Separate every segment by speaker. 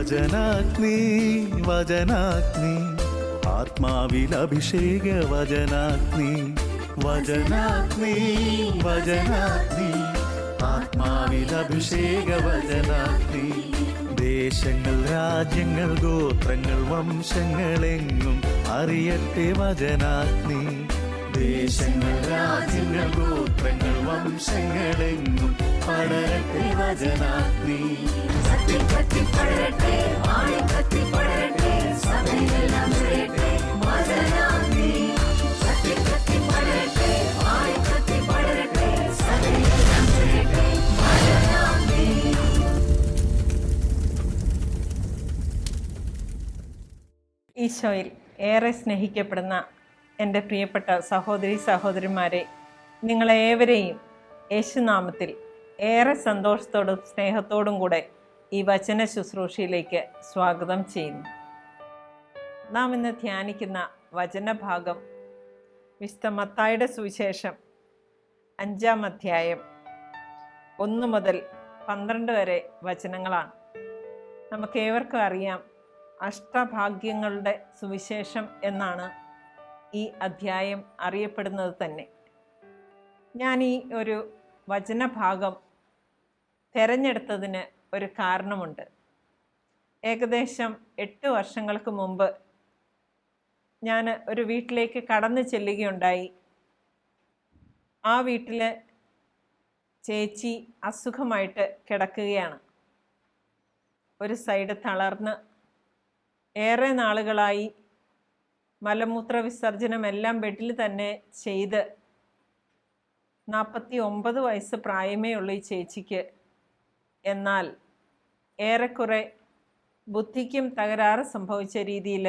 Speaker 1: വചനാഗ്നി വചനാഗ്നി ആത്മാവിൽ അഭിഷേക വചനാഗ്നി വചനാഗ്നി വചനാഗ്നി ആത്മാവിൽ അഭിഷേക വചനാഗ്നി ദേശങ്ങൾ രാജ്യങ്ങൾ ഗോത്രങ്ങൾ വംശങ്ങളെങ്ങും അറിയട്ടെ വചനാഗ്നി ദേശങ്ങൾ രാജ്യങ്ങൾ ഗോത്രങ്ങൾ വംശങ്ങളെങ്ങും പടരട്ടെ വചനാഗ്നി
Speaker 2: ഈശോയിൽ ഏറെ സ്നേഹിക്കപ്പെടുന്ന എൻ്റെ പ്രിയപ്പെട്ട സഹോദരി സഹോദരന്മാരെ, നിങ്ങളേവരെയും യേശുനാമത്തിൽ ഏറെ സന്തോഷത്തോടും സ്നേഹത്തോടും കൂടെ ഈ വചന ശുശ്രൂഷയിലേക്ക് സ്വാഗതം ചെയ്യുന്നു. നാം ഇന്ന് ധ്യാനിക്കുന്ന വചനഭാഗം വിശുദ്ധ മത്തായിയുടെ സുവിശേഷം 5-ാം അധ്യായം 1 മുതൽ 12 വരെ വചനങ്ങളാണ്. നമുക്കേവർക്കും അറിയാം, അഷ്ടഭാഗ്യങ്ങളുടെ സുവിശേഷം എന്നാണ് ഈ അധ്യായം അറിയപ്പെടുന്നത് തന്നെ. ഞാൻ ഈ ഒരു വചനഭാഗം തിരഞ്ഞെടുത്തതിന് ഒരു കാരണമുണ്ട്. ഏകദേശം 8 വർഷങ്ങൾക്ക് മുമ്പ് ഞാൻ ഒരു വീട്ടിലേക്ക് കടന്നു ചെല്ലുകയുണ്ടായി. ആ വീട്ടിൽ ചേച്ചി അസുഖമായിട്ട് കിടക്കുകയാണ്. ഒരു സൈഡ് തളർന്ന് ഏറെ നാളുകളായി മലമൂത്ര വിസർജനമെല്ലാം ബെഡിൽ തന്നെ ചെയ്ത് 49 വയസ്സ് പ്രായമേ ഉള്ളൂ ഈ ചേച്ചിക്ക്. എന്നാൽ ഏറെക്കുറെ ബുദ്ധിക്കും തകരാറ് സംഭവിച്ച രീതിയിൽ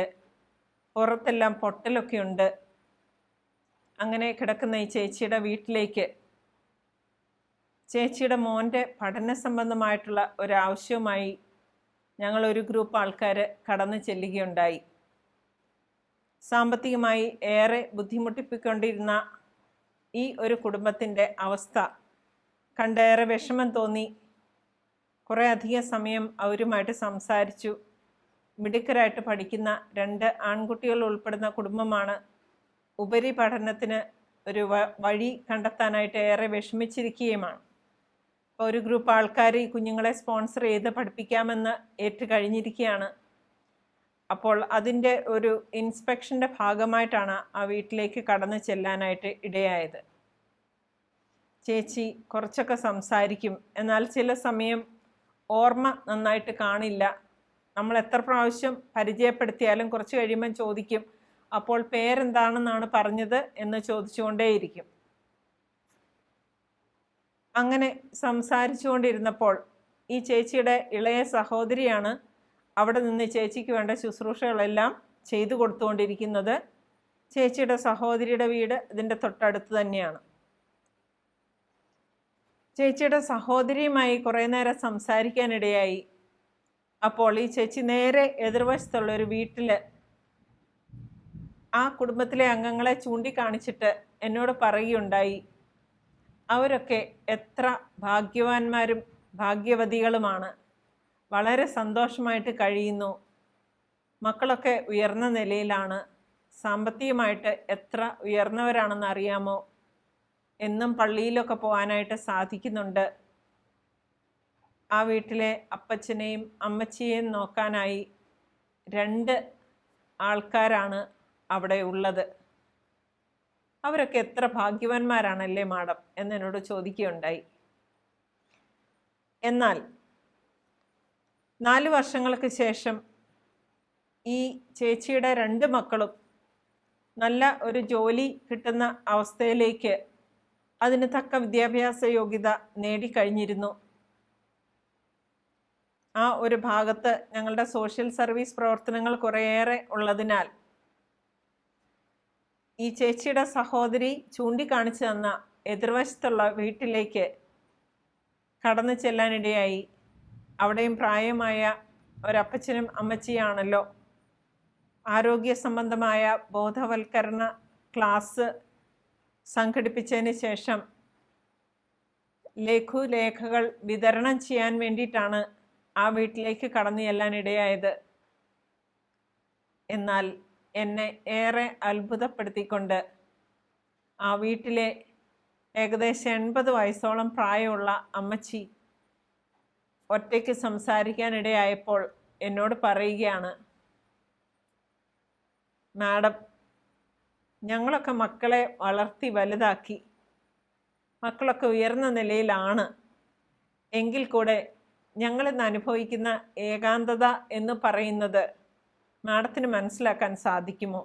Speaker 2: പുറത്തെല്ലാം പൊട്ടലൊക്കെ ഉണ്ട്. അങ്ങനെ കിടക്കുന്ന ഈ ചേച്ചിയുടെ വീട്ടിലേക്ക് ചേച്ചിയുടെ മോൻ്റെ പഠന സംബന്ധമായിട്ടുള്ള ഒരാവശ്യവുമായി ഞങ്ങളൊരു ഗ്രൂപ്പ് ആൾക്കാർ കടന്നു ചെല്ലുകയുണ്ടായി. സാമ്പത്തികമായി ഏറെ ബുദ്ധിമുട്ടിപ്പിക്കൊണ്ടിരുന്ന ഈ ഒരു കുടുംബത്തിൻ്റെ അവസ്ഥ കണ്ടേറെ വിഷമം തോന്നി. കുറേ അധികം സമയം അവരുമായിട്ട് സംസാരിച്ചു. മിടുക്കരായിട്ട് പഠിക്കുന്ന 2 ആൺകുട്ടികൾ ഉൾപ്പെടുന്ന കുടുംബമാണ്. ഉപരിപഠനത്തിന് ഒരു വഴി കണ്ടെത്താനായിട്ട് ഏറെ വിഷമിച്ചിരിക്കുകയുമാണ്. അപ്പോൾ ഒരു ഗ്രൂപ്പ് ആൾക്കാർ ഈ കുഞ്ഞുങ്ങളെ സ്പോൺസർ ചെയ്ത് പഠിപ്പിക്കാമെന്ന് ഏറ്റു കഴിഞ്ഞിരിക്കുകയാണ്. അപ്പോൾ അതിൻ്റെ ഒരു ഇൻസ്പെക്ഷൻ്റെ ഭാഗമായിട്ടാണ് ആ വീട്ടിലേക്ക് കടന്നു ചെല്ലാനായിട്ട് ഇടയായത്. ചേച്ചി കുറച്ചൊക്കെ സംസാരിക്കും, എന്നാൽ ചില സമയം ഓർമ്മ നന്നായിട്ട് കാണില്ല. നമ്മൾ എത്ര പ്രാവശ്യം പരിചയപ്പെടുത്തിയാലും കുറച്ച് കഴിയുമ്പം ചോദിക്കും, അപ്പോൾ പേരെന്താണെന്നാണ് പറഞ്ഞത് എന്ന് ചോദിച്ചുകൊണ്ടേയിരിക്കും. അങ്ങനെ സംസാരിച്ചു കൊണ്ടിരുന്നപ്പോൾ ഈ ചേച്ചിയുടെ ഇളയ സഹോദരിയാണ് അവിടെ നിന്ന് ചേച്ചിക്ക് വേണ്ട ശുശ്രൂഷകളെല്ലാം ചെയ്തു കൊടുത്തുകൊണ്ടിരിക്കുന്നത്. ചേച്ചിയുടെ സഹോദരിയുടെ വീട് ഇതിൻ്റെ തൊട്ടടുത്ത് തന്നെയാണ്. ചേച്ചിയുടെ സഹോദരിയുമായി കുറേ നേരം സംസാരിക്കാനിടയായി. അപ്പോൾ ഈ ചേച്ചി നേരെ എതിർവശത്തുള്ള ഒരു വീട്ടിൽ ആ കുടുംബത്തിലെ അംഗങ്ങളെ ചൂണ്ടിക്കാണിച്ചിട്ട് എന്നോട് പറയുകയുണ്ടായി, അവരൊക്കെ എത്ര ഭാഗ്യവാന്മാരും ഭാഗ്യവതികളുമാണ്, വളരെ സന്തോഷമായിട്ട് കഴിയുന്നു, മക്കളൊക്കെ ഉയർന്ന നിലയിലാണ്, സാമ്പത്തികമായിട്ട് എത്ര ഉയർന്നവരാണെന്ന് അറിയാമോ, എന്നും പള്ളിയിലൊക്കെ പോകാനായിട്ട് സാധിക്കുന്നുണ്ട്, ആ വീട്ടിലെ അപ്പച്ചനെയും അമ്മച്ചിയെയും നോക്കാനായി 2 ആൾക്കാരാണ് അവിടെ ഉള്ളത്, അവരൊക്കെ എത്ര ഭാഗ്യവാന്മാരാണല്ലേ മാഡം എന്നോട് ചോദിക്കുകയുണ്ടായി. എന്നാൽ 4 വർഷങ്ങൾക്ക് ശേഷം ഈ ചേച്ചിയുടെ 2 മക്കളും നല്ല ഒരു ജോലി കിട്ടുന്ന അവസ്ഥയിലേക്ക്, അതിന് തക്ക വിദ്യാഭ്യാസ യോഗ്യത നേടിക്കഴിഞ്ഞിരുന്നു. ആ ഒരു ഭാഗത്ത് ഞങ്ങളുടെ സോഷ്യൽ സർവീസ് പ്രവർത്തനങ്ങൾ കുറേയേറെ ഉള്ളതിനാൽ ഈ ചേച്ചിയുടെ സഹോദരി ചൂണ്ടിക്കാണിച്ചു തന്ന എതിർവശത്തുള്ള വീട്ടിലേക്ക് കടന്നു ചെല്ലാനിടയായി. അവിടെയും പ്രായമായ ഒരപ്പച്ചനും അമ്മച്ചിയാണല്ലോ. ആരോഗ്യ സംബന്ധമായ ബോധവൽക്കരണ ക്ലാസ് സംഘടിപ്പിച്ചതിന് ശേഷം ലഘുലേഖകൾ വിതരണം ചെയ്യാൻ വേണ്ടിയിട്ടാണ് ആ വീട്ടിലേക്ക് കടന്നു ചെല്ലാൻ ഇടയായത്. എന്നാൽ എന്നെ ഏറെ അത്ഭുതപ്പെടുത്തിക്കൊണ്ട് ആ വീട്ടിലെ ഏകദേശം 80 വയസ്സോളം പ്രായമുള്ള അമ്മച്ചി ഒറ്റയ്ക്ക് സംസാരിക്കാനിടയായപ്പോൾ എന്നോട് പറയുകയാണ്, മാഡം, ഞങ്ങളൊക്കെ മക്കളെ വളർത്തി വലുതാക്കി, മക്കളൊക്കെ ഉയർന്ന നിലയിലാണ്, എങ്കിൽ കൂടെ ഞങ്ങളിന്ന് അനുഭവിക്കുന്ന ഏകാന്തത എന്ന് പറയുന്നത് മാഡത്തിന് മനസ്സിലാക്കാൻ സാധിക്കുമോ?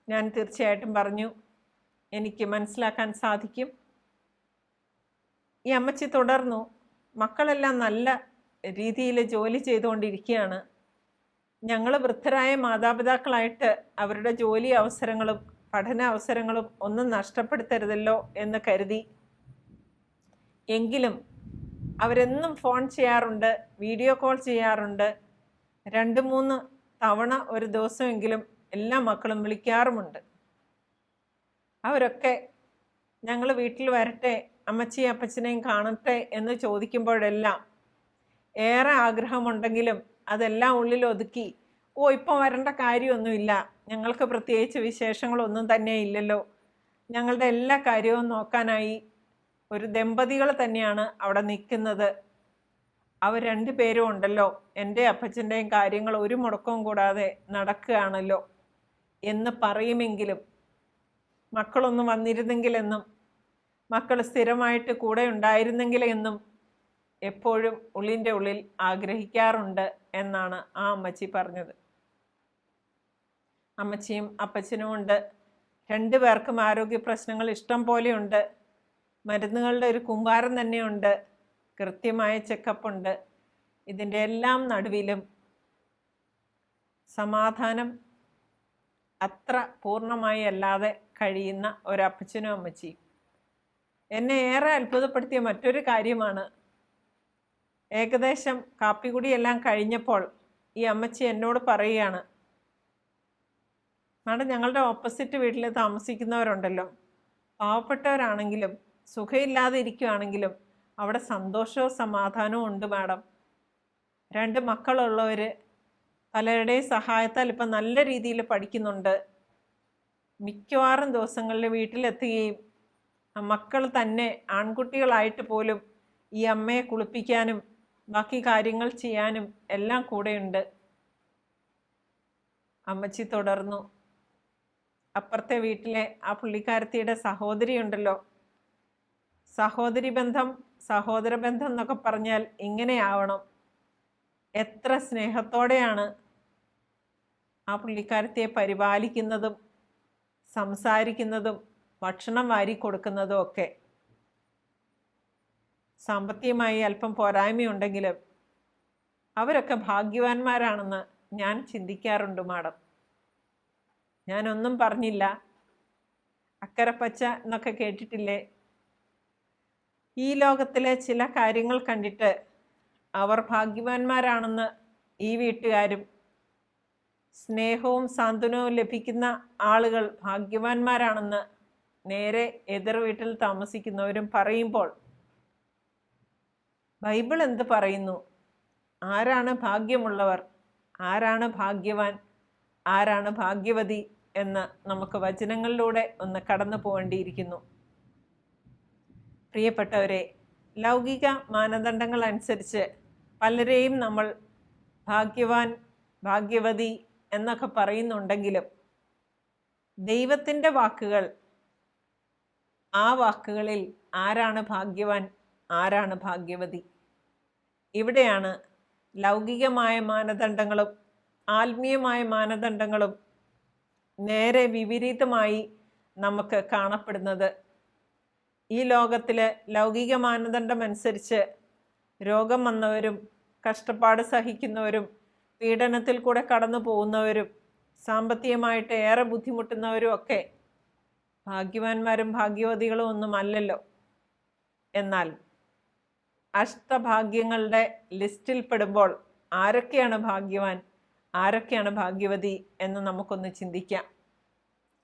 Speaker 2: ഞാൻ തീർച്ചയായിട്ടും പറഞ്ഞു, എനിക്ക് മനസ്സിലാക്കാൻ സാധിക്കും. ഈ അമ്മച്ചി തുടർന്നു, മക്കളെല്ലാം നല്ല രീതിയിൽ ജോലി ചെയ്തുകൊണ്ടിരിക്കുകയാണ്. ഞങ്ങൾ വൃദ്ധരായ മാതാപിതാക്കളായിട്ട് അവരുടെ ജോലി അവസരങ്ങളും പഠന അവസരങ്ങളും ഒന്നും നഷ്ടപ്പെടുത്തരുതല്ലോ എന്ന് കരുതി. എങ്കിലും അവരെന്നും ഫോൺ ചെയ്യാറുണ്ട്, വീഡിയോ കോൾ ചെയ്യാറുണ്ട്. 2-3 തവണ ഒരു ദിവസമെങ്കിലും എല്ലാ മക്കളും വിളിക്കാറുമുണ്ട്. അവരൊക്കെ ഞങ്ങൾ വീട്ടിൽ വരട്ടെ, അമ്മച്ചിയും അപ്പച്ചനെയും കാണട്ടെ എന്ന് ചോദിക്കുമ്പോഴെല്ലാം ഏറെ ആഗ്രഹമുണ്ടെങ്കിലും അതെല്ലാം ഉള്ളിൽ ഒതുക്കി, ഇപ്പം വരേണ്ട കാര്യമൊന്നുമില്ല, ഞങ്ങൾക്ക് പ്രത്യേകിച്ച് വിശേഷങ്ങളൊന്നും തന്നെ ഇല്ലല്ലോ, ഞങ്ങളുടെ എല്ലാ കാര്യവും നോക്കാനായി ഒരു ദമ്പതികൾ തന്നെയാണ് അവിടെ നിൽക്കുന്നത്, അവർ 2 പേരും ഉണ്ടല്ലോ, എൻ്റെ അപ്പച്ചൻ്റെയും കാര്യങ്ങൾ ഒരു മുടക്കവും കൂടാതെ നടക്കുകയാണല്ലോ എന്ന് പറയുമെങ്കിലും മക്കളൊന്നും വന്നിരുന്നെങ്കിലെന്നും മക്കൾ സ്ഥിരമായിട്ട് കൂടെ ഉണ്ടായിരുന്നെങ്കിലെന്നും എപ്പോഴും ഉള്ളിൻ്റെ ഉള്ളിൽ ആഗ്രഹിക്കാറുണ്ട് എന്നാണ് ആ അമ്മച്ചി പറഞ്ഞത്. അമ്മച്ചിയും അപ്പച്ചനും ഉണ്ട്. 2 പേർക്കും ആരോഗ്യ പ്രശ്നങ്ങൾ ഇഷ്ടം പോലെയുണ്ട്. മരുന്നുകളുടെ ഒരു കൂമ്പാരം തന്നെയുണ്ട്. കൃത്യമായ ചെക്കപ്പ് ഉണ്ട്. ഇതിൻ്റെ എല്ലാം നടുവിലും സമാധാനം അത്ര പൂർണ്ണമായി അല്ലാതെ കഴിയുന്ന ഒരപ്പച്ചനും അമ്മച്ചിയും. എന്നെ ഏറെ അത്ഭുതപ്പെടുത്തിയ മറ്റൊരു കാര്യമാണ്, ഏകദേശം കാപ്പികുടിയെല്ലാം കഴിഞ്ഞപ്പോൾ ഈ അമ്മച്ചി എന്നോട് പറയുകയാണ്, മാഡം, ഞങ്ങളുടെ ഓപ്പോസിറ്റ് വീട്ടിൽ താമസിക്കുന്നവരുണ്ടല്ലോ, പാവപ്പെട്ടവരാണെങ്കിലും സുഖമില്ലാതെ ഇരിക്കുകയാണെങ്കിലും അവിടെ സന്തോഷവും സമാധാനവും ഉണ്ട് മാഡം. 2 മക്കളുള്ളവർ പലരുടെയും സഹായത്താൽ ഇപ്പം നല്ല രീതിയിൽ പഠിക്കുന്നുണ്ട്. മിക്കവാറും ദിവസങ്ങളിൽ വീട്ടിലെത്തുകയും മക്കൾ തന്നെ ആൺകുട്ടികളായിട്ട് പോലും ഈ അമ്മയെ കുളിപ്പിക്കാനും ബാക്കി കാര്യങ്ങൾ ചെയ്യാനും എല്ലാം കൂടെയുണ്ട്. അമ്മച്ചി തുടർന്നു, അപ്പുറത്തെ വീട്ടിലെ ആ പുള്ളിക്കാരത്തിയുടെ സഹോദരി ഉണ്ടല്ലോ, സഹോദരി ബന്ധം സഹോദര ബന്ധം എന്നൊക്കെ പറഞ്ഞാൽ ഇങ്ങനെയാവണം. എത്ര സ്നേഹത്തോടെയാണ് ആ പുള്ളിക്കാരത്തിയെ പരിപാലിക്കുന്നതും സംസാരിക്കുന്നതും ഭക്ഷണം വാരി കൊടുക്കുന്നതും ഒക്കെ. സാമ്പത്തികമായി അല്പം പോരായ്മയുണ്ടെങ്കിലും അവരൊക്കെ ഭാഗ്യവാന്മാരാണെന്ന് ഞാൻ ചിന്തിക്കാറുണ്ട് മാഡം. ഞാനൊന്നും പറഞ്ഞില്ല. അക്കരപ്പച്ച എന്നൊക്കെ കേട്ടിട്ടില്ലേ? ഈ ലോകത്തിലെ ചില കാര്യങ്ങൾ കണ്ടിട്ട് അവർ ഭാഗ്യവാന്മാരാണെന്ന് ഈ വീട്ടുകാരും, സ്നേഹവും സാന്ത്വനവും ലഭിക്കുന്ന ആളുകൾ ഭാഗ്യവാന്മാരാണെന്ന് നേരെ എതിർ വീട്ടിൽ താമസിക്കുന്നവരും പറയുമ്പോൾ ബൈബിൾ എന്ത് പറയുന്നു? ആരാണ് ഭാഗ്യമുള്ളവർ, ആരാണ് ഭാഗ്യവാൻ, ആരാണ് ഭാഗ്യവതി എന്ന് നമുക്ക് വചനങ്ങളിലൂടെ ഒന്ന് കടന്നു പോകേണ്ടിയിരിക്കുന്നു. പ്രിയപ്പെട്ടവരെ, ലൗകിക മാനദണ്ഡങ്ങൾ അനുസരിച്ച് പലരെയും നമ്മൾ ഭാഗ്യവാൻ, ഭാഗ്യവതി എന്നൊക്കെ പറയുന്നുണ്ടെങ്കിലും ദൈവത്തിൻ്റെ വാക്കുകൾ, ആ വാക്കുകളിൽ ആരാണ് ഭാഗ്യവാൻ, ആരാണ് ഭാഗ്യവതി? ഇവിടെയാണ് ലൗകികമായ മാനദണ്ഡങ്ങളും ആത്മീയമായ മാനദണ്ഡങ്ങളും നേരെ വിപരീതമായി നമുക്ക് കാണപ്പെടുന്നത്. ഈ ലോകത്തിൽ ലൗകിക മാനദണ്ഡം അനുസരിച്ച് രോഗം വന്നവരും കഷ്ടപ്പാട് സഹിക്കുന്നവരും പീഡനത്തിൽ കൂടെ കടന്നു പോകുന്നവരും സാമ്പത്തികമായിട്ട് ഏറെ ബുദ്ധിമുട്ടുന്നവരും ഒക്കെ ഭാഗ്യവാന്മാരും ഭാഗ്യവതികളും ഒന്നും അല്ലല്ലോ. എന്നാൽ അഷ്ടഭാഗ്യങ്ങളുടെ ലിസ്റ്റിൽ പെടുമ്പോൾ ആരൊക്കെയാണ് ഭാഗ്യവാൻ, ആരൊക്കെയാണ് ഭാഗ്യവതി എന്ന് നമുക്കൊന്ന് ചിന്തിക്കാം.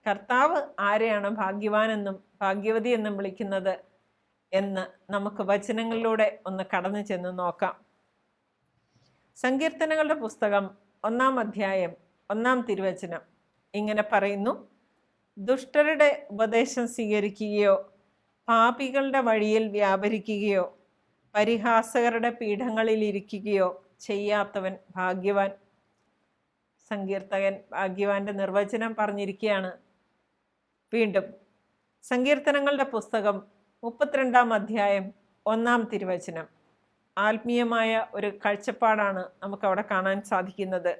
Speaker 2: കർത്താവ് ആരെയാണ് ഭാഗ്യവാനെന്നും ഭാഗ്യവതി എന്നും വിളിക്കുന്നത് എന്ന് നമുക്ക് വചനങ്ങളിലൂടെ ഒന്ന് കടന്നു ചെന്ന് നോക്കാം. സങ്കീർത്തനങ്ങളുടെ പുസ്തകം 1-ാം അധ്യായം 1-ാം തിരുവചനം ഇങ്ങനെ പറയുന്നു: ദുഷ്ടരുടെ ഉപദേശം സ്വീകരിക്കുകയോ പാപികളുടെ വഴിയിൽ വ്യാപരിക്കുകയോ പരിഹാസകരുടെ പീഠങ്ങളിൽ ഇരിക്കുകയോ ചെയ്യാത്തവൻ ഭാഗ്യവാൻ. സങ്കീർത്തകൻ ഭാഗ്യവാന്റെ നിർവചനം പറഞ്ഞിരിക്കുകയാണ്. വീണ്ടും സങ്കീർത്തനങ്ങളുടെ പുസ്തകം 32-ാം അധ്യായം 1-ാം തിരുവചനം. ആത്മീയമായ ഒരു കാഴ്ചപ്പാടാണ് നമുക്കവിടെ കാണാൻ സാധിക്കുന്നത്.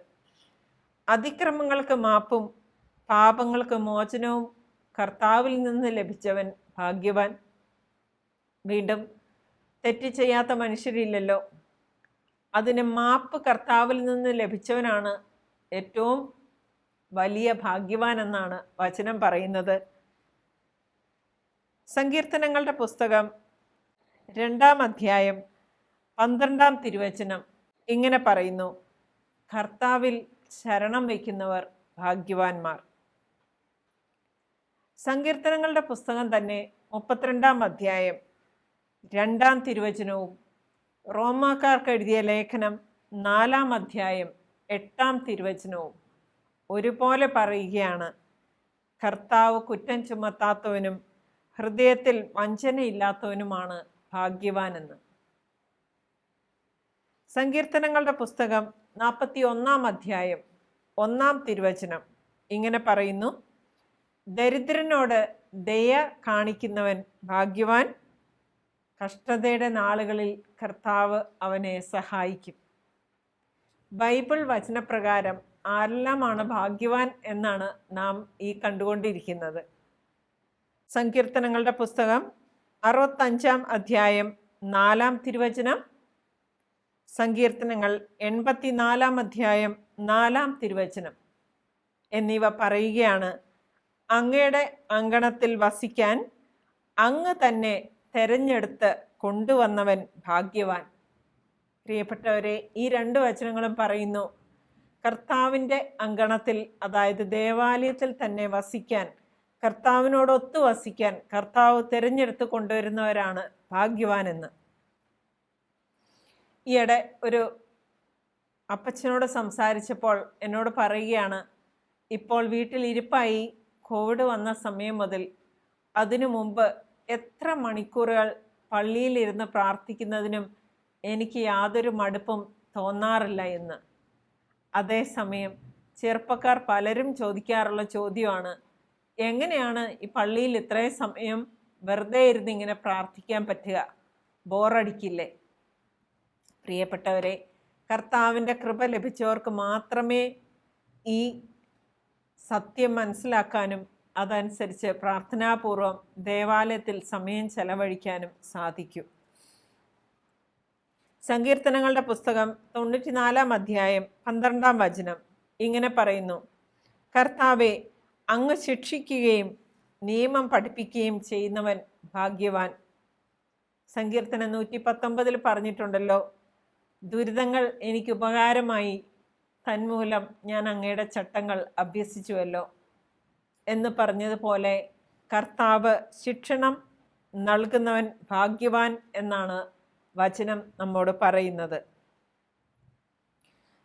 Speaker 2: അതിക്രമങ്ങൾക്ക് മാപ്പും പാപങ്ങൾക്ക് മോചനവും കർത്താവിൽ നിന്ന് ലഭിച്ചവൻ ഭാഗ്യവാൻ. വീണ്ടും തെറ്റ് ചെയ്യാത്ത മനുഷ്യരില്ലല്ലോ. അതിന് മാപ്പ് കർത്താവിൽ നിന്ന് ലഭിച്ചവനാണ് ഏറ്റവും വലിയ ഭാഗ്യവാൻ എന്നാണ് വചനം പറയുന്നത്. സങ്കീർത്തനങ്ങളുടെ പുസ്തകം 2-ാം അധ്യായം 12-ാം തിരുവചനം ഇങ്ങനെ പറയുന്നു: കർത്താവിൽ ശരണം വയ്ക്കുന്നവർ ഭാഗ്യവാന്മാർ. സങ്കീർത്തനങ്ങളുടെ പുസ്തകം തന്നെ 32-ാം അധ്യായം 2-ാം തിരുവചനവും റോമാക്കാർക്ക് എഴുതിയ ലേഖനം 4-ാം അധ്യായം 8-ാം തിരുവചനവും ഒരുപോലെ പറയുകയാണ്: കർത്താവ് കുറ്റം ചുമത്താത്തവനും ഹൃദയത്തിൽ വഞ്ചനയില്ലാത്തവനുമാണ് ഭാഗ്യവാനെന്ന്. സങ്കീർത്തനങ്ങളുടെ പുസ്തകം 41-ാം അധ്യായം 1-ാം തിരുവചനം ഇങ്ങനെ പറയുന്നു: ദരിദ്രനോട് ദയ കാണിക്കുന്നവൻ ഭാഗ്യവാൻ. കഷ്ടതയുടെ നാളുകളിൽ കർത്താവ് അവനെ സഹായിക്കും. ബൈബിൾ വചനപ്രകാരം ആരെല്ലാമാണ് ഭാഗ്യവാൻ എന്നാണ് നാം ഈ കണ്ടുകൊണ്ടിരിക്കുന്നത്. സങ്കീർത്തനങ്ങളുടെ പുസ്തകം 65-ാം അധ്യായം 4-ാം തിരുവചനം, സങ്കീർത്തനങ്ങൾ 84-ാം അധ്യായം 4-ാം തിരുവചനം എന്നിവ പറയുകയാണ്: അങ്ങയുടെ അങ്കണത്തിൽ വസിക്കാൻ അങ്ങ് തന്നെ തെരഞ്ഞെടുത്ത് കൊണ്ടുവന്നവൻ ഭാഗ്യവാൻ. പ്രിയപ്പെട്ടവരെ, ഈ 2 വചനങ്ങളും പറയുന്നു കർത്താവിൻ്റെ അങ്കണത്തിൽ, അതായത് ദേവാലയത്തിൽ തന്നെ വസിക്കാൻ, കർത്താവിനോടൊത്തു വസിക്കാൻ കർത്താവ് തിരഞ്ഞെടുത്ത് കൊണ്ടുവരുന്നവരാണ് ഭാഗ്യവാനെന്ന്. ഈയിടെ ഒരു അപ്പച്ചനോട് സംസാരിച്ചപ്പോൾ എന്നോട് പറയുകയാണ്, ഇപ്പോൾ വീട്ടിലിരിപ്പായി കോവിഡ് വന്ന സമയം മുതൽ അതിനു മുമ്പ് എത്ര മണിക്കൂറുകൾ പള്ളിയിലിരുന്ന് പ്രാർത്ഥിക്കുന്നതിനും എനിക്ക് യാതൊരു മടുപ്പും തോന്നാറില്ല എന്ന്. അതേസമയം ചെറുപ്പക്കാർ പലരും ചോദിക്കാറുള്ള ചോദ്യമാണ്, എങ്ങനെയാണ് ഈ പള്ളിയിൽ ഇത്രയും സമയം വെറുതെ ഇരുന്ന് ഇങ്ങനെ പ്രാർത്ഥിക്കാൻ പറ്റുക, ബോറടിക്കില്ലേ? പ്രിയപ്പെട്ടവരെ, കർത്താവിൻ്റെ കൃപ ലഭിച്ചവർക്ക് മാത്രമേ ഈ സത്യം മനസ്സിലാക്കാനും അതനുസരിച്ച് പ്രാർത്ഥനാപൂർവം ദേവാലയത്തിൽ സമയം ചെലവഴിക്കാനും സാധിക്കൂ. സങ്കീർത്തനങ്ങളുടെ പുസ്തകം 94-ാം അധ്യായം 12-ാം വചനം ഇങ്ങനെ പറയുന്നു: കർത്താവെ, അങ്ങ് ശിക്ഷിക്കുകയും നിയമം പഠിപ്പിക്കുകയും ചെയ്യുന്നവൻ ഭാഗ്യവാൻ. സങ്കീർത്തനം 119 പറഞ്ഞിട്ടുണ്ടല്ലോ, ദുരിതങ്ങൾ എനിക്ക് ഉപകാരമായി, തന്മൂലം ഞാൻ അങ്ങയുടെ ചട്ടങ്ങൾ അഭ്യസിച്ചുവല്ലോ എന്ന് പറഞ്ഞതുപോലെ കർത്താവ് ശിക്ഷണം നൽകുന്നവൻ ഭാഗ്യവാൻ എന്നാണ് വചനം നമ്മോട് പറയുന്നത്.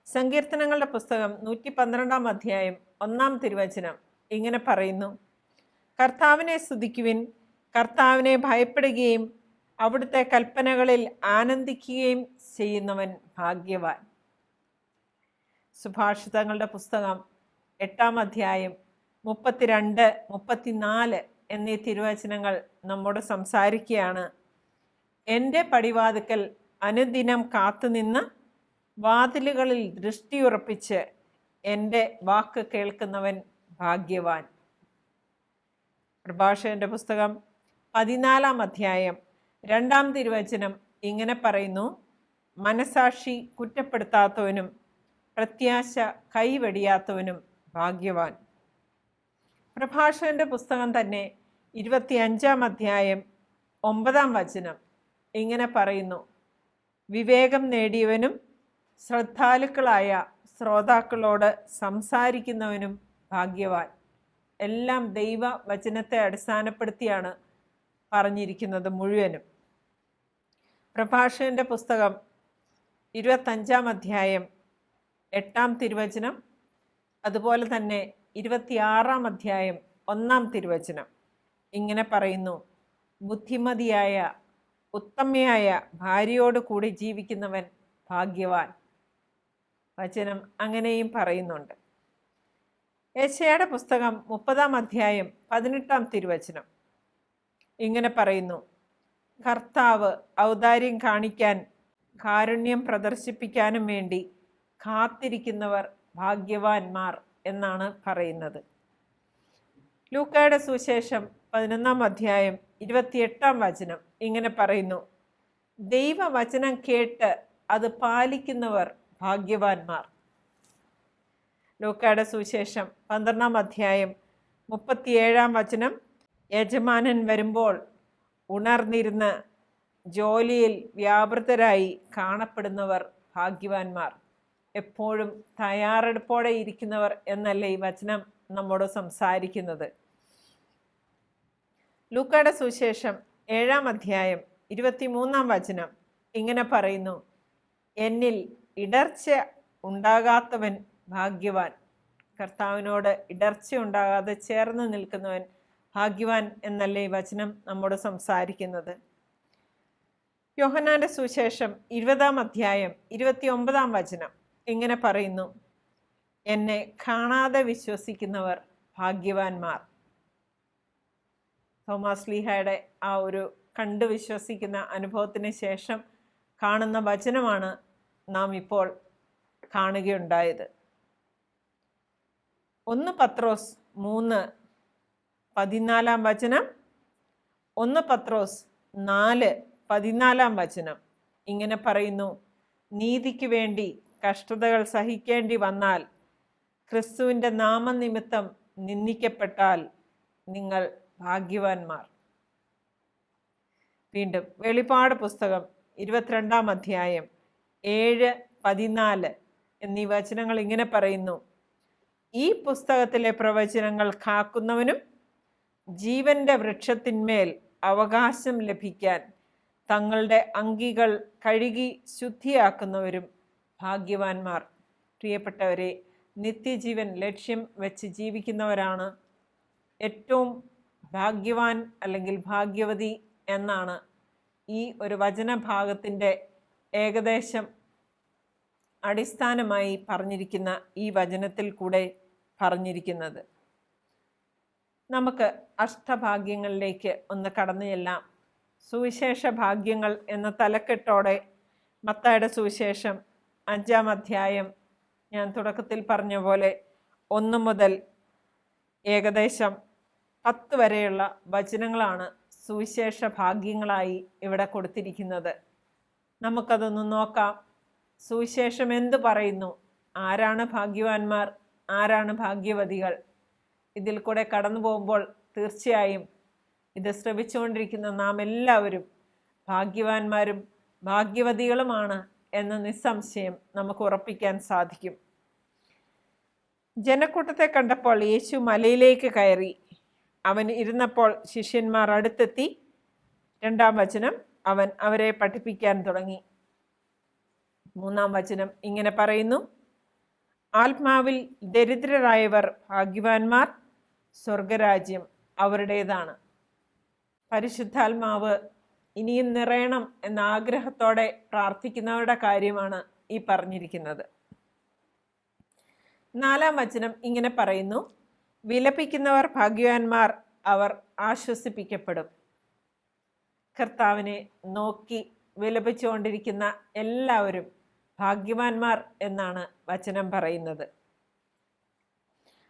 Speaker 2: സങ്കീർത്തനങ്ങളുടെ പുസ്തകം 112-ാം അധ്യായം 1-ാം തിരുവചനം ഇങ്ങനെ പറയുന്നു: കർത്താവിനെ സ്തുതിക്കുവിൻ, കർത്താവിനെ ഭയപ്പെടുകയും അവിടുത്തെ കൽപ്പനകളിൽ ആനന്ദിക്കുകയും ചെയ്യുന്നവൻ ഭാഗ്യവാൻ. സുഭാഷിതങ്ങളുടെ പുസ്തകം 8-ാം അധ്യായം 32, 34 എന്നീ തിരുവചനങ്ങൾ നമ്മോട് സംസാരിക്കുകയാണ്: എൻ്റെ പടിവാതിക്കൽ അനുദിനം കാത്തുനിന്ന് വാതിലുകളിൽ ദൃഷ്ടിയുറപ്പിച്ച് എൻ്റെ വാക്ക് കേൾക്കുന്നവൻ ഭാഗ്യവാൻ. പ്രഭാഷകന്റെ പുസ്തകം 14-ാം അധ്യായം 2-ാം തിരുവചനം ഇങ്ങനെ പറയുന്നു: മനസാക്ഷി കുറ്റപ്പെടുത്താത്തവനും പ്രത്യാശ കൈവെടിയാത്തവനും ഭാഗ്യവാൻ. പ്രഭാഷകന്റെ പുസ്തകം തന്നെ 25-ാം അധ്യായം 9-ാം വചനം ഇങ്ങനെ പറയുന്നു: വിവേകം നേടിയവനും ശ്രദ്ധാലുക്കളായ ശ്രോതാക്കളോട് സംസാരിക്കുന്നവനും ഭാഗ്യവാൻ. എല്ലാം ദൈവ വചനത്തെ അടിസ്ഥാനപ്പെടുത്തിയാണ് പറഞ്ഞിരിക്കുന്നത് മുഴുവനും. പ്രഭാഷകന്റെ പുസ്തകം 25-ാം അധ്യായം 8-ാം തിരുവചനം, അതുപോലെ തന്നെ 26-ാം അധ്യായം 1-ാം തിരുവചനം ഇങ്ങനെ പറയുന്നു: ബുദ്ധിമതിയായ ഉത്തമയായ ഭാര്യയോട് കൂടി ജീവിക്കുന്നവൻ ഭാഗ്യവാൻ. വചനം അങ്ങനെയും പറയുന്നുണ്ട്. യെശയ്യായുടെ പുസ്തകം 30-ാം അധ്യായം 18-ാം തിരുവചനം ഇങ്ങനെ പറയുന്നു: കർത്താവ് ഔദാര്യം കാണിക്കാൻ കാരുണ്യം പ്രദർശിപ്പിക്കാനും വേണ്ടി കാത്തിരിക്കുന്നവർ ഭാഗ്യവാന്മാർ എന്നാണ് പറയുന്നത്. ലൂക്കായുടെ സുവിശേഷം 11-ാം അധ്യായം 28-ാം വചനം ഇങ്ങനെ പറയുന്നു: ദൈവവചനം കേട്ട് അത് പാലിക്കുന്നവർ ഭാഗ്യവാന്മാർ. ലൂക്കായുടെ സുവിശേഷം 12-ാം അധ്യായം 37-ാം വചനം: യജമാനൻ വരുമ്പോൾ ഉണർന്നിരുന്ന് ജോലിയിൽ വ്യാപൃതരായി കാണപ്പെടുന്നവർ ഭാഗ്യവാന്മാർ. എപ്പോഴും തയ്യാറെടുപ്പോടെ ഇരിക്കുന്നവർ എന്നല്ലേ ഈ വചനം നമ്മോട് സംസാരിക്കുന്നത്. ലൂക്കായുടെ സുവിശേഷം 7-ാം അധ്യായം 23-ാം വചനം ഇങ്ങനെ പറയുന്നു: എന്നിൽ ഇടർച്ച ഉണ്ടാകാത്തവൻ ഭാഗ്യവാൻ. കർത്താവിനോട് ഇടർച്ച ഉണ്ടാകാതെ ചേർന്ന് നിൽക്കുന്നവൻ ഭാഗ്യവാൻ എന്നല്ലേ ഈ വചനം നമ്മോട് സംസാരിക്കുന്നത്. യോഹന്നാന്റെ സുവിശേഷം 20-ാം അധ്യായം 29-ാം വചനം ഇങ്ങനെ പറയുന്നു: എന്നെ കാണാതെ വിശ്വസിക്കുന്നവർ ഭാഗ്യവാന്മാർ. തോമാസ് ശ്ലീഹായുടെ ആ ഒരു കണ്ടു വിശ്വസിക്കുന്ന അനുഭവത്തിന് ശേഷം കാണുന്ന വചനമാണ് നാം ഇപ്പോൾ കാണുകയുണ്ടായത്. 1 പത്രോസ് 3:14 വചനം, 1 പത്രോസ് 4:14 വചനം ഇങ്ങനെ പറയുന്നു: നീതിക്ക് വേണ്ടി കഷ്ടതകൾ സഹിക്കേണ്ടി വന്നാൽ, ക്രിസ്തുവിൻ്റെ നാമനിമിത്തം നിന്ദിക്കപ്പെട്ടാൽ നിങ്ങൾ ഭാഗ്യവാന്മാർ. വീണ്ടും വെളിപ്പാട് പുസ്തകം 22-ാം അധ്യായം 7-14 എന്നീ വചനങ്ങൾ ഇങ്ങനെ പറയുന്നു: ഈ പുസ്തകത്തിലെ പ്രവചനങ്ങൾ കാക്കുന്നവനും ജീവന്റെ വൃക്ഷത്തിന്മേൽ അവകാശം ലഭിക്കാൻ തങ്ങളുടെ അങ്കികൾ കഴുകി ശുദ്ധിയാക്കുന്നവരും ഭാഗ്യവാന്മാർ. പ്രിയപ്പെട്ടവരെ, നിത്യജീവൻ ലക്ഷ്യം വെച്ച് ജീവിക്കുന്നവരാണ് ഏറ്റവും ഭാഗ്യവാൻ അല്ലെങ്കിൽ ഭാഗ്യവതി എന്നാണ് ഈ ഒരു വചനഭാഗത്തിൻ്റെ ഏകദേശം അടിസ്ഥാനമായി പറഞ്ഞിരിക്കുന്ന ഈ വചനത്തിൽ കൂടെ പറഞ്ഞിരിക്കുന്നത്. നമുക്ക് അഷ്ടഭാഗ്യങ്ങളിലേക്ക് ഒന്ന് കടന്നു ചെല്ലാം. സുവിശേഷ ഭാഗ്യങ്ങൾ എന്ന തലക്കെട്ടോടെ മത്തായിയുടെ സുവിശേഷം 5-ാം അധ്യായം ഞാൻ തുടക്കത്തിൽ പറഞ്ഞ പോലെ 1 മുതൽ ഏകദേശം 10 വരെയുള്ള വചനങ്ങളാണ് സുവിശേഷ ഭാഗ്യങ്ങളായി ഇവിടെ കൊടുത്തിരിക്കുന്നത്. നമുക്കതൊന്ന് നോക്കാം. സുവിശേഷം എന്തു പറയുന്നു? ആരാണ് ഭാഗ്യവാന്മാർ? ആരാണ് ഭാഗ്യവതികൾ? ഇതിൽ കൂടെ കടന്നു പോകുമ്പോൾ തീർച്ചയായും ഇത് ശ്രവിച്ചുകൊണ്ടിരിക്കുന്ന നാം എല്ലാവരും ഭാഗ്യവാന്മാരും ഭാഗ്യവതികളുമാണ് എന്ന് നിസ്സംശയം നമുക്ക് ഉറപ്പിക്കാൻ സാധിക്കും. ജനക്കൂട്ടത്തെ കണ്ടപ്പോൾ യേശു മലയിലേക്ക് കയറി. അവൻ ഇരുന്നപ്പോൾ ശിഷ്യന്മാർ അടുത്തെത്തി. 2-ാം വചനം, അവൻ അവരെ പഠിപ്പിക്കാൻ തുടങ്ങി. 3-ാം വചനം ഇങ്ങനെ പറയുന്നു: ആത്മാവിൽ ദരിദ്രരായവർ ഭാഗ്യവാന്മാർ, സ്വർഗരാജ്യം അവരുടേതാണ്. പരിശുദ്ധാത്മാവ് ഇനിയും നിറയണം എന്ന ആഗ്രഹത്തോടെ പ്രാർത്ഥിക്കുന്നവരുടെ കാര്യമാണ് ഈ പറഞ്ഞിരിക്കുന്നത്. 4-ാം വചനം ഇങ്ങനെ പറയുന്നു: വിലപിക്കുന്നവർ ഭാഗ്യവാന്മാർ, അവർ ആശ്വസിപ്പിക്കപ്പെടും. കർത്താവിനെ നോക്കി വിലപിച്ചുകൊണ്ടിരിക്കുന്ന എല്ലാവരും ഭാഗ്യവാന്മാർ എന്നാണ് വചനം പറയുന്നത്.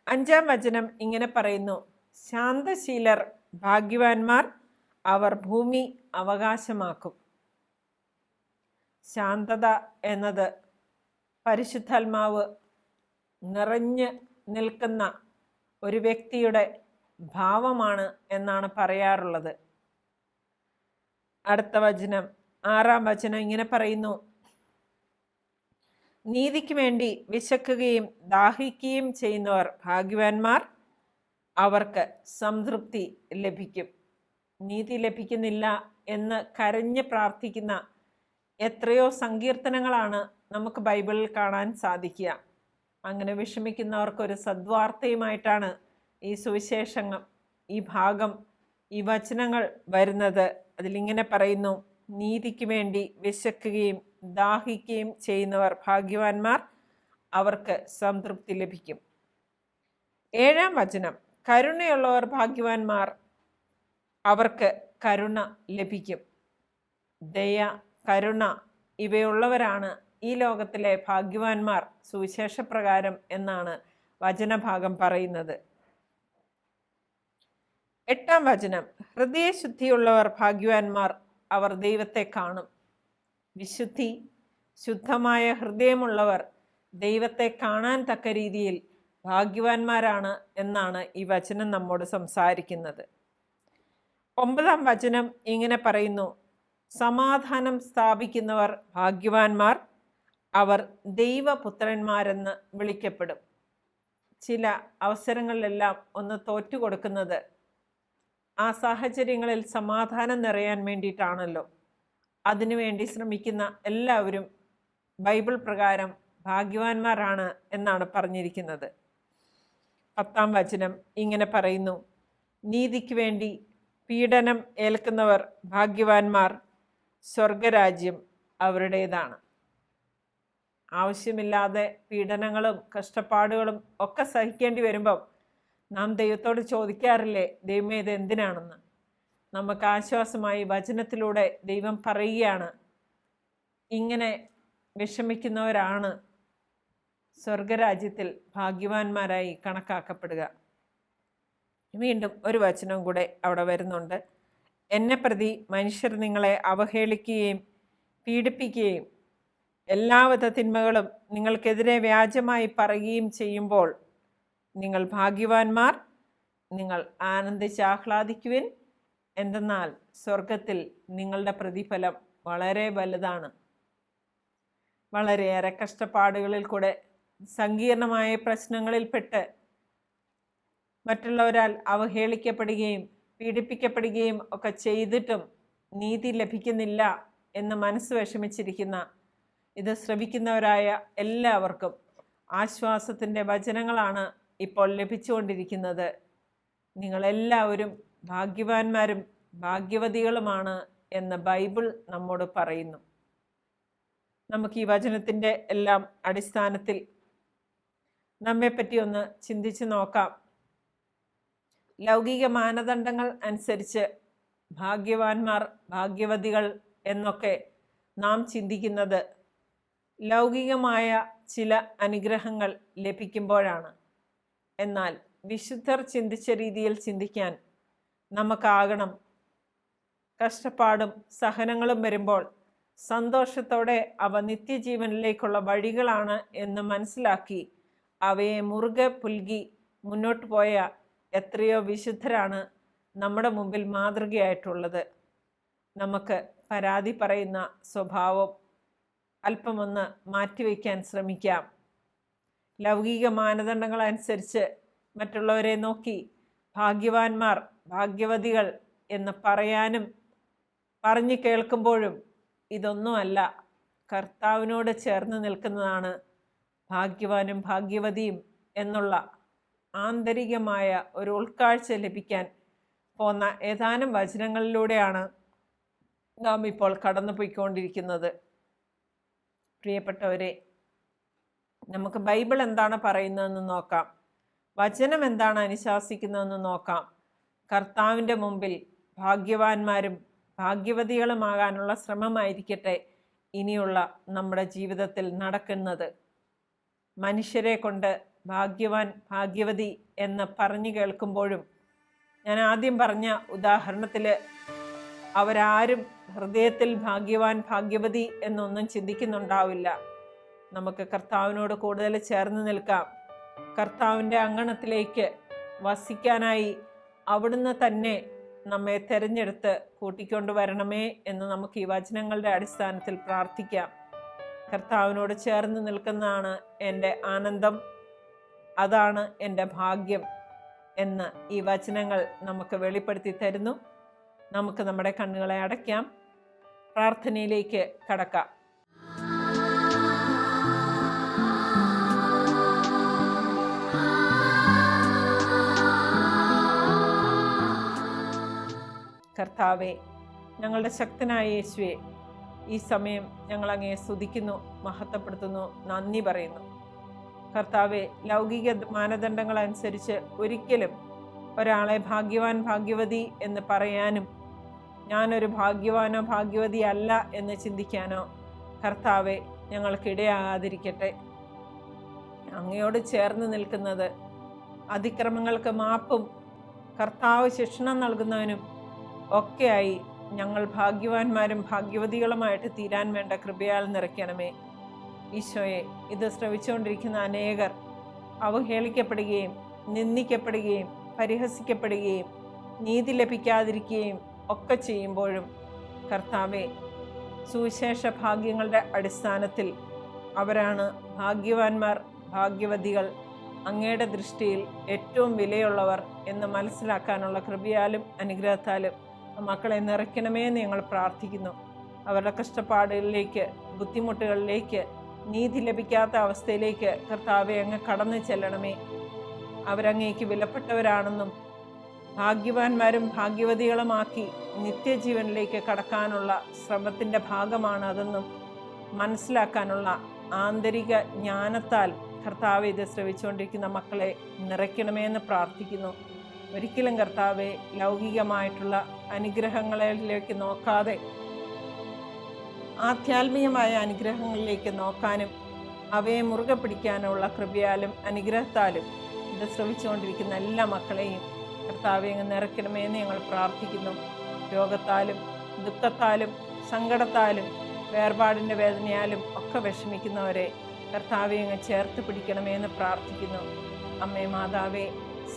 Speaker 2: 5-ാം വചനം ഇങ്ങനെ പറയുന്നു: ശാന്തശീലർ ഭാഗ്യവാന്മാർ, അവർ ഭൂമി അവകാശമാക്കും. ശാന്തത എന്നത് പരിശുദ്ധാത്മാവ് നിറഞ്ഞ് നിൽക്കുന്ന ഒരു വ്യക്തിയുടെ ഭാവമാണ് എന്നാണ് പറയാറുള്ളത്. അടുത്ത വചനം 6-ാം വചനം ഇങ്ങനെ പറയുന്നു: നീതിക്ക് വേണ്ടി വിശക്കുകയും ദാഹിക്കുകയും ചെയ്യുന്നവർ ഭാഗ്യവാന്മാർ, അവർക്ക് സംതൃപ്തി ലഭിക്കും. നീതി ലഭിക്കുന്നില്ല എന്ന് കരഞ്ഞ് പ്രാർത്ഥിക്കുന്ന എത്രയോ സങ്കീർത്തനങ്ങളാണ് നമുക്ക് ബൈബിളിൽ കാണാൻ സാധിക്കുക. അങ്ങനെ വിഷമിക്കുന്നവർക്കൊരു സദ്വാർത്തയുമായിട്ടാണ് ഈ സുവിശേഷങ്ങൾ, ഈ ഭാഗം, ഈ വചനങ്ങൾ വരുന്നത്. അതിലിങ്ങനെ പറയുന്നു: നീതിക്ക് വേണ്ടി വിശക്കുകയും ദാഹിക്കുകയും ചെയ്യുന്നവർ ഭാഗ്യവാന്മാർ, അവർക്ക് സംതൃപ്തി ലഭിക്കും. 7-ാം വചനം: കരുണയുള്ളവർ ഭാഗ്യവാന്മാർ, അവർക്ക് കരുണ ലഭിക്കും. ദയ, കരുണ ഇവയുള്ളവരാണ് ഈ ലോകത്തിലെ ഭാഗ്യവാന്മാർ സുവിശേഷപ്രകാരം എന്നാണ് വചനഭാഗം പറയുന്നത്. 8-ാം വചനം: ഹൃദയശുദ്ധിയുള്ളവർ ഭാഗ്യവാന്മാർ, അവർ ദൈവത്തെ കാണും. വിശുദ്ധി, ശുദ്ധമായ ഹൃദയമുള്ളവർ ദൈവത്തെ കാണാൻ തക്ക രീതിയിൽ ഭാഗ്യവാന്മാരാണ് എന്നാണ് ഈ വചനം നമ്മോട് സംസാരിക്കുന്നത്. 9-ാം വചനം ഇങ്ങനെ പറയുന്നു: സമാധാനം സ്ഥാപിക്കുന്നവർ ഭാഗ്യവാന്മാർ, അവർ ദൈവപുത്രന്മാരെന്ന് വിളിക്കപ്പെടും. ചില അവസരങ്ങളിലെല്ലാം ഒന്ന് തോറ്റുകൊടുക്കുന്നത് ആ സാഹചര്യങ്ങളിൽ സമാധാനം നിറയാൻ വേണ്ടിയിട്ടാണല്ലോ. അതിനുവേണ്ടി ശ്രമിക്കുന്ന എല്ലാവരും ബൈബിൾ പ്രകാരം ഭാഗ്യവാന്മാരാണ് എന്നാണ് പറഞ്ഞിരിക്കുന്നത്. 10-ാം വചനം ഇങ്ങനെ പറയുന്നു: നീതിക്ക് വേണ്ടി പീഡനം ഏൽക്കുന്നവർ ഭാഗ്യവാന്മാർ, സ്വർഗരാജ്യം അവരുടേതാണ്. ആവശ്യമില്ലാതെ പീഡനങ്ങളും കഷ്ടപ്പാടുകളും ഒക്കെ സഹിക്കേണ്ടി വരുമ്പം നാം ദൈവത്തോട് ചോദിക്കാറില്ലേ, ദൈവമേ ഇത് എന്തിനാണെന്ന്? നമുക്ക് ആശ്വാസമായി വചനത്തിലൂടെ ദൈവം പറയുകയാണ്, ഇങ്ങനെ വിഷമിക്കുന്നവരാണ് സ്വർഗരാജ്യത്തിൽ ഭാഗ്യവാന്മാരായി കണക്കാക്കപ്പെടുക. വീണ്ടും ഒരു വചനം കൂടെ അവിടെ വരുന്നുണ്ട്: എന്നെ പ്രതി മനുഷ്യർ നിങ്ങളെ അവഹേളിക്കുകയും പീഡിപ്പിക്കുകയും എല്ലാവിധ തിന്മകളും നിങ്ങൾക്കെതിരെ വ്യാജമായി പറയുകയും ചെയ്യുമ്പോൾ നിങ്ങൾ ഭാഗ്യവാന്മാർ, നിങ്ങൾ ആനന്ദിച്ചാഹ്ലാദിക്കുവിൻ, എന്തെന്നാൽ സ്വർഗത്തിൽ നിങ്ങളുടെ പ്രതിഫലം വളരെ വലുതാണ്. വളരെയേറെ കഷ്ടപ്പാടുകളിൽ കൂടെ, സങ്കീർണമായ പ്രശ്നങ്ങളിൽപ്പെട്ട് മറ്റുള്ളവരാൽ അവഹേളിക്കപ്പെടുകയും പീഡിപ്പിക്കപ്പെടുകയും ഒക്കെ ചെയ്തിട്ടും നീതി ലഭിക്കുന്നില്ല എന്ന് മനസ്സ് വിഷമിച്ചിരിക്കുന്ന, ഇത് ശ്രവിക്കുന്നവരായ എല്ലാവർക്കും ആശ്വാസത്തിൻ്റെ വചനങ്ങളാണ് ഇപ്പോൾ ലഭിച്ചുകൊണ്ടിരിക്കുന്നത്. നിങ്ങളെല്ലാവരും ഭാഗ്യവാന്മാരും ഭാഗ്യവതികളുമാണ് എന്ന് ബൈബിൾ നമ്മോട് പറയുന്നു. നമുക്ക് ഈ വചനത്തിൻ്റെ എല്ലാം അടിസ്ഥാനത്തിൽ നമ്മെപ്പറ്റി ഒന്ന് ചിന്തിച്ച് നോക്കാം. ലൗകിക മാനദണ്ഡങ്ങൾ അനുസരിച്ച് ഭാഗ്യവാന്മാർ, ഭാഗ്യവതികൾ എന്നൊക്കെ നാം ചിന്തിക്കുന്നത് ലൗകികമായ ചില അനുഗ്രഹങ്ങൾ ലഭിക്കുമ്പോഴാണ്. എന്നാൽ വിശുദ്ധർ ചിന്തിച്ച രീതിയിൽ ചിന്തിക്കാൻ നമുക്കാകണം. കഷ്ടപ്പാടും സഹനങ്ങളും വരുമ്പോൾ സന്തോഷത്തോടെ അവ നിത്യജീവനിലേക്കുള്ള വഴികളാണ് എന്ന് മനസ്സിലാക്കി അവയെ മുറുകെ പുൽകി മുന്നോട്ട് പോയ എത്രയോ വിശുദ്ധരാണ് നമ്മുടെ മുമ്പിൽ മാതൃകയായിട്ടുള്ളത്. നമുക്ക് പരാതി പറയുന്ന സ്വഭാവം അല്പമൊന്ന് മാറ്റിവെക്കാൻ ശ്രമിക്കാം. ലൗകിക മാനദണ്ഡങ്ങൾ അനുസരിച്ച് മറ്റുള്ളവരെ നോക്കി ഭാഗ്യവാന്മാർ, ഭാഗ്യവതികൾ എന്ന് പറയാനും പറഞ്ഞു കേൾക്കുമ്പോഴും ഇതൊന്നുമല്ല, കർത്താവിനോട് ചേർന്ന് നിൽക്കുന്നതാണ് ഭാഗ്യവാനും ഭാഗ്യവതിയും എന്നുള്ള ആന്തരികമായ ഒരു ഉൾക്കാഴ്ച ലഭിക്കാൻ പോന്ന ഏതാനും വചനങ്ങളിലൂടെയാണ് നാം ഇപ്പോൾ കടന്നു പോയിക്കൊണ്ടിരിക്കുന്നത്. പ്രിയപ്പെട്ടവരെ, നമുക്ക് ബൈബിൾ എന്താണ് പറയുന്നതെന്ന് നോക്കാം. വചനം എന്താണ് അനുശാസിക്കുന്നതെന്ന് നോക്കാം. കർത്താവിൻ്റെ മുമ്പിൽ ഭാഗ്യവാന്മാരും ഭാഗ്യവതികളുമാകാനുള്ള ശ്രമമായിരിക്കട്ടെ ഇനിയുള്ള നമ്മുടെ ജീവിതത്തിൽ നടക്കുന്നത്. മനുഷ്യരെ കൊണ്ട് ഭാഗ്യവാൻ, ഭാഗ്യവതി എന്ന് പറഞ്ഞു കേൾക്കുമ്പോഴും, ഞാൻ ആദ്യം പറഞ്ഞ ഉദാഹരണത്തിൽ അവരാരും ഹൃദയത്തിൽ ഭാഗ്യവാൻ, ഭാഗ്യവതി എന്നൊന്നും ചിന്തിക്കുന്നുണ്ടാവില്ല. നമുക്ക് കർത്താവിനോട് കൂടുതൽ ചേർന്ന് നിൽക്കാം. കർത്താവിൻ്റെ അങ്കണത്തിലേക്ക് വസിക്കാനായി അവിടുന്ന് തന്നെ നമ്മെ തിരഞ്ഞെടുത്ത് കൂട്ടിക്കൊണ്ടുവരണമേ എന്ന് നമുക്ക് ഈ വചനങ്ങളുടെ അടിസ്ഥാനത്തിൽ പ്രാർത്ഥിക്കാം. കർത്താവിനോട് ചേർന്ന് നിൽക്കുന്നതാണ് എൻ്റെ ആനന്ദം, അതാണ് എൻ്റെ ഭാഗ്യം എന്ന് ഈ വചനങ്ങൾ നമുക്ക് വെളിപ്പെടുത്തി തരുന്നു. നമുക്ക് നമ്മുടെ കണ്ണുകളെ അടയ്ക്കാം, പ്രാർത്ഥനയിലേക്ക് കടക്കാം. കർത്താവെ, ഞങ്ങളുടെ ശക്തനായ യേശുവെ, ഈ സമയം ഞങ്ങൾ അങ്ങയെ സ്തുതിക്കുന്നു, മഹത്വപ്പെടുത്തുന്നു, നന്ദി പറയുന്നു. കർത്താവെ, ലൗകിക മാനദണ്ഡങ്ങൾ അനുസരിച്ച് ഒരിക്കലും ഒരാളെ ഭാഗ്യവാൻ ഭാഗ്യവതി എന്ന് പറയാനും ഞാനൊരു ഭാഗ്യവാനോ ഭാഗ്യവതി അല്ല എന്ന് ചിന്തിക്കാനോ കർത്താവെ ഞങ്ങൾക്കിടയാകാതിരിക്കട്ടെ. അങ്ങയോട് ചേർന്ന് നിൽക്കുന്നത് അതിക്രമങ്ങൾക്ക് മാപ്പും കർത്താവ് ശിക്ഷണം നൽകുന്നവനും ഒക്കെയായി ഞങ്ങൾ ഭാഗ്യവാന്മാരും ഭാഗ്യവതികളുമായിട്ട് തീരാൻ വേണ്ട കൃപയാൽ നിറയ്ക്കണമേ. ഈശോയെ, ഇത് ശ്രവിച്ചുകൊണ്ടിരിക്കുന്ന അനേകർ അവഹേളിക്കപ്പെടുകയും നിന്ദിക്കപ്പെടുകയും പരിഹസിക്കപ്പെടുകയും നീതി ലഭിക്കാതിരിക്കുകയും ഒക്കെ ചെയ്യുമ്പോഴും കർത്താവെ, സുവിശേഷ ഭാഗ്യങ്ങളുടെ അടിസ്ഥാനത്തിൽ അവരാണ് ഭാഗ്യവാന്മാർ, ഭാഗ്യവതികൾ, അങ്ങയുടെ ദൃഷ്ടിയിൽ ഏറ്റവും വിലയുള്ളവർ എന്ന് മനസ്സിലാക്കാനുള്ള കൃപയാലും അനുഗ്രഹത്താലും മക്കളെ നിറയ്ക്കണമേ എന്ന് ഞങ്ങൾ പ്രാർത്ഥിക്കുന്നു. അവരുടെ കഷ്ടപ്പാടുകളിലേക്ക്, ബുദ്ധിമുട്ടുകളിലേക്ക്, നീതി ലഭിക്കാത്ത അവസ്ഥയിലേക്ക് കർത്താവെ അങ്ങ് കടന്നു ചെല്ലണമേ. അവരങ്ങേക്ക് വിലപ്പെട്ടവരാണെന്നും ഭാഗ്യവാന്മാരും ഭാഗ്യവതികളുമാക്കി നിത്യജീവനിലേക്ക് കടക്കാനുള്ള ശ്രമത്തിൻ്റെ ഭാഗമാണ് അതെന്നും മനസ്സിലാക്കാനുള്ള ആന്തരിക ജ്ഞാനത്താൽ കർത്താവെ ഇത് ശ്രവിച്ചുകൊണ്ടിരിക്കുന്ന മക്കളെ നിറയ്ക്കണമേ എന്ന് പ്രാർത്ഥിക്കുന്നു. ഒരിക്കലും കർത്താവെ ലൗകികമായിട്ടുള്ള അനുഗ്രഹങ്ങളിലേക്ക് നോക്കാതെ ആധ്യാത്മികമായ അനുഗ്രഹങ്ങളിലേക്ക് നോക്കാനും അവയെ മുറുകെ പിടിക്കാനുള്ള കൃപയാലും അനുഗ്രഹത്താലും ഇത് ശ്രവിച്ചുകൊണ്ടിരിക്കുന്ന എല്ലാ മക്കളെയും കർത്താവെ അങ്ങ് നിറയ്ക്കണമേ എന്ന് ഞങ്ങൾ പ്രാർത്ഥിക്കുന്നു. രോഗത്താലും ദുഃഖത്താലും സങ്കടത്താലും വേർപാടിൻ്റെ വേദനയാലും ഒക്കെ വിഷമിക്കുന്നവരെ കർത്താവെ അങ്ങ് ചേർത്ത് പിടിക്കണമേ എന്ന് പ്രാർത്ഥിക്കുന്നു. അമ്മേ മാതാവേ,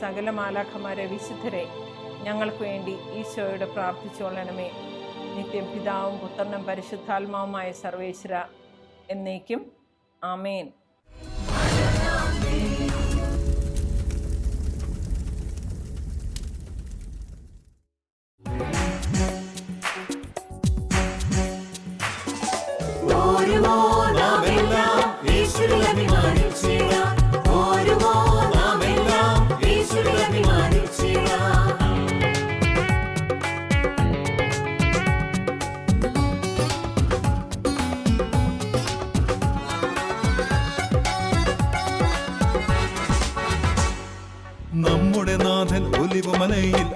Speaker 2: സകല മാലാഖമാരെ, വിശുദ്ധരെ ഞങ്ങൾക്ക് വേണ്ടി ഈശോയോട് പ്രാർത്ഥിച്ചുകൊള്ളണമേ. നിത്യം പിതാവും പുത്രനും പരിശുദ്ധാത്മാവുമായ സർവേശ്വര എന്നേക്കും ആമേൻ.
Speaker 1: നമ്മുടെ നാഥൻ ഒലിവുമലയിൽ